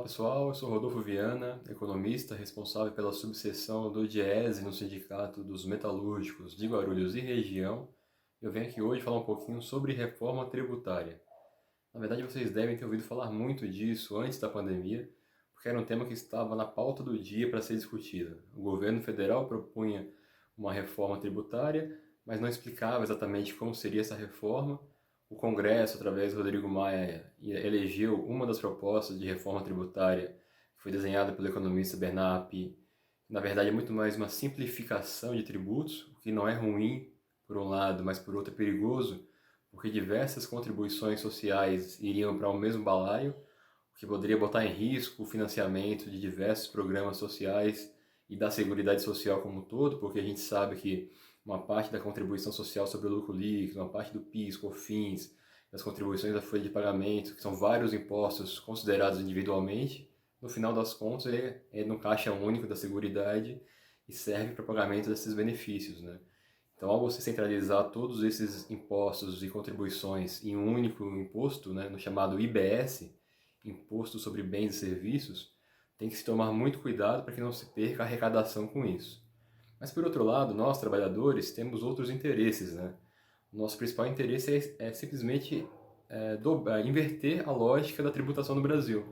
pessoal, eu sou Rodolfo Viana, economista responsável pela subseção do DIEESE no Sindicato dos Metalúrgicos de Guarulhos e região. Eu venho aqui hoje falar um pouquinho sobre reforma tributária. Na verdade, vocês devem ter ouvido falar muito disso antes da pandemia, porque era um tema que estava na pauta do dia para ser discutido. O governo federal propunha uma reforma tributária, mas não explicava exatamente como seria essa reforma. O Congresso, através do Rodrigo Maia, elegeu uma das propostas de reforma tributária que foi desenhada pelo economista Bernard Api. Na verdade, é muito mais uma simplificação de tributos, o que não é ruim por um lado, mas por outro é perigoso, porque diversas contribuições sociais iriam para o mesmo balaio, o que poderia botar em risco o financiamento de diversos programas sociais e da Seguridade Social como um todo, porque a gente sabe que uma parte da contribuição social sobre o lucro líquido, uma parte do PIS, COFINS, das contribuições da folha de pagamento, que são vários impostos considerados individualmente, no final das contas é no caixa único da Seguridade e serve para pagamento desses benefícios, né? Então, ao você centralizar todos esses impostos e contribuições em um único imposto, né, no chamado IBS, Imposto sobre Bens e Serviços, tem que se tomar muito cuidado para que não se perca a arrecadação com isso. Mas, por outro lado, nós, trabalhadores, temos outros interesses, né? O nosso principal interesse é simplesmente inverter a lógica da tributação no Brasil.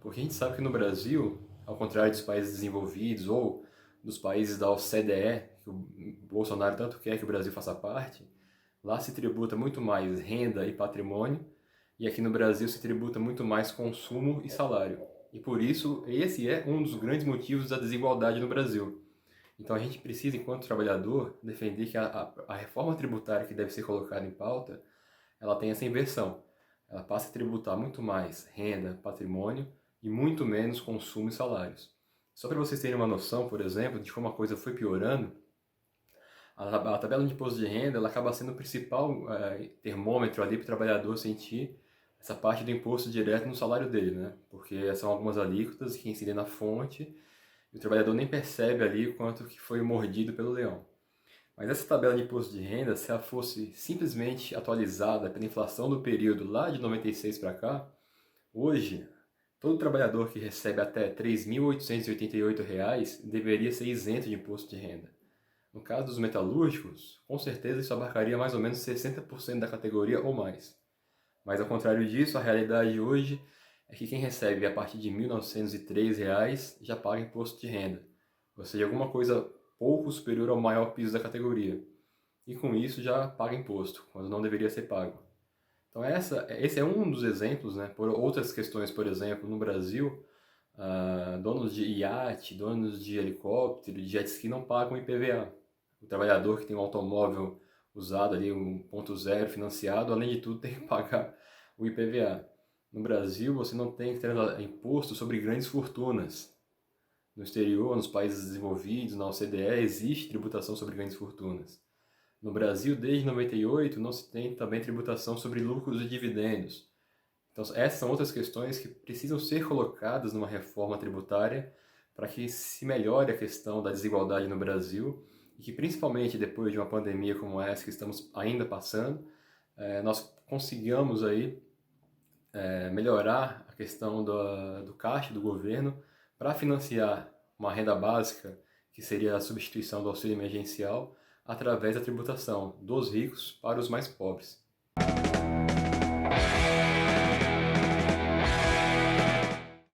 Porque a gente sabe que no Brasil, ao contrário dos países desenvolvidos ou dos países da OCDE, que o Bolsonaro tanto quer que o Brasil faça parte, lá se tributa muito mais renda e patrimônio, e aqui no Brasil se tributa muito mais consumo e salário. E por isso, esse é um dos grandes motivos da desigualdade no Brasil. Então a gente precisa, enquanto trabalhador, defender que a reforma tributária que deve ser colocada em pauta, ela tem essa inversão. Ela passa a tributar muito mais renda, patrimônio e muito menos consumo e salários. Só para vocês terem uma noção, por exemplo, de como a coisa foi piorando, a tabela de imposto de renda ela acaba sendo o principal termômetro ali para o trabalhador sentir essa parte do imposto direto no salário dele, né? Porque são algumas alíquotas que incidem na fonte e o trabalhador nem percebe ali o quanto que foi mordido pelo leão. Mas essa tabela de imposto de renda, se ela fosse simplesmente atualizada pela inflação do período lá de 96 para cá, hoje, todo trabalhador que recebe até R$ 3.888 deveria ser isento de imposto de renda. No caso dos metalúrgicos, com certeza isso abarcaria mais ou menos 60% da categoria ou mais. Mas ao contrário disso, a realidade hoje é que quem recebe a partir de R$ 1.903 já paga imposto de renda, ou seja, alguma coisa pouco superior ao maior piso da categoria. E com isso já paga imposto, quando não deveria ser pago. Então esse é um dos exemplos, né? Por outras questões, por exemplo, no Brasil, donos de iate, donos de helicóptero, de jet ski não pagam IPVA. O trabalhador que tem um automóvel usado ali, 1.0 financiado, além de tudo tem que pagar o IPVA. No Brasil, você não tem que ter imposto sobre grandes fortunas. No exterior, nos países desenvolvidos, na OCDE, existe tributação sobre grandes fortunas. No Brasil, desde 98, não se tem também tributação sobre lucros e dividendos. Então, essas são outras questões que precisam ser colocadas numa reforma tributária para que se melhore a questão da desigualdade no Brasil e que, principalmente depois de uma pandemia como essa que estamos ainda passando, nós consigamos aí melhorar a questão do caixa do governo para financiar uma renda básica, que seria a substituição do auxílio emergencial, através da tributação dos ricos para os mais pobres.